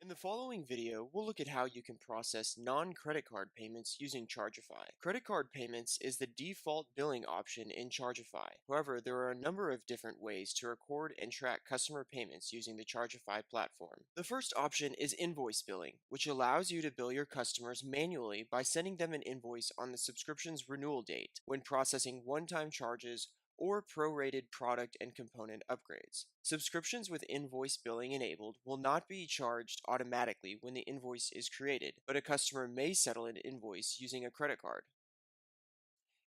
In the following video, we'll look at how you can process non-credit card payments using Chargify. Credit card payments is the default billing option in Chargify. However, there are a number of different ways to record and track customer payments using the Chargify platform. The first option is Invoice Billing, which allows you to bill your customers manually by sending them an invoice on the subscription's renewal date when processing one-time charges or prorated product and component upgrades. Subscriptions with invoice billing enabled will not be charged automatically when the invoice is created, but a customer may settle an invoice using a credit card.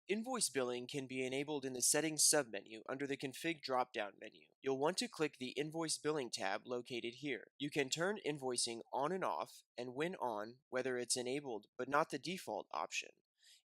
Invoice billing can be enabled in the Settings submenu under the Config drop-down menu. You'll want to click the Invoice Billing tab located here. You can turn invoicing on and off, and when on, whether it's enabled but not the default option,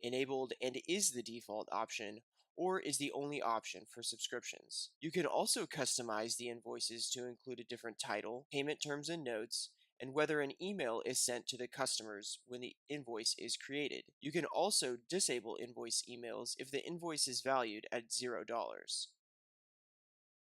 enabled and is the default option, or is the only option for subscriptions. You can also customize the invoices to include a different title, payment terms and notes, and whether an email is sent to the customers when the invoice is created. You can also disable invoice emails if the invoice is valued at $0.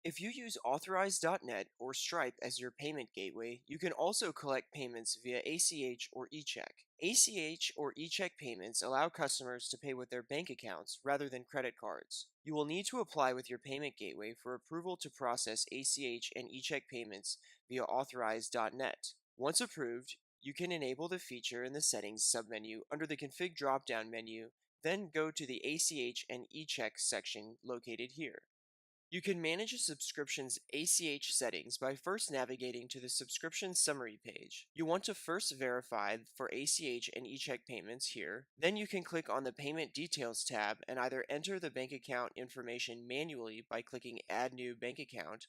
If you use Authorize.net or Stripe as your payment gateway, you can also collect payments via ACH or eCheck. ACH or eCheck payments allow customers to pay with their bank accounts rather than credit cards. You will need to apply with your payment gateway for approval to process ACH and eCheck payments via Authorize.net. Once approved, you can enable the feature in the Settings submenu under the Config drop-down menu, then go to the ACH and eCheck section located here. You can manage a subscription's ACH settings by first navigating to the subscription summary page. You want to first verify for ACH and eCheck payments here. Then you can click on the Payment Details tab and either enter the bank account information manually by clicking Add New Bank Account,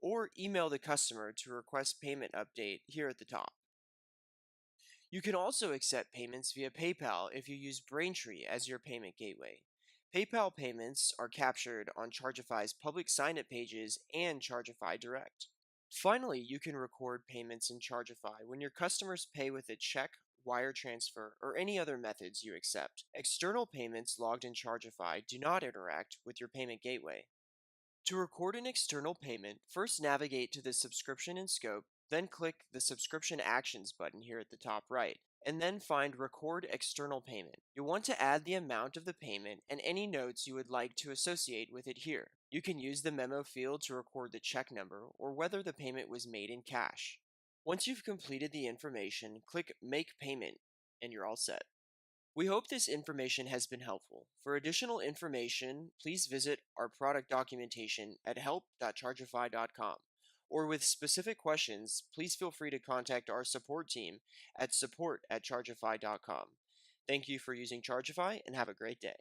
or email the customer to request payment update here at the top. You can also accept payments via PayPal if you use Braintree as your payment gateway. PayPal payments are captured on Chargify's public sign-up pages and Chargify Direct. Finally, you can record payments in Chargify when your customers pay with a check, wire transfer, or any other methods you accept. External payments logged in Chargify do not interact with your payment gateway. To record an external payment, first navigate to the subscription and scope, then click the Subscription Actions button here at the top right, and then find Record External Payment. You'll want to add the amount of the payment and any notes you would like to associate with it here. You can use the memo field to record the check number or whether the payment was made in cash. Once you've completed the information, click Make Payment, and you're all set. We hope this information has been helpful. For additional information, please visit our product documentation at help.chargify.com. Or with specific questions, please feel free to contact our support team at support@chargify.com. Thank you for using Chargify and have a great day.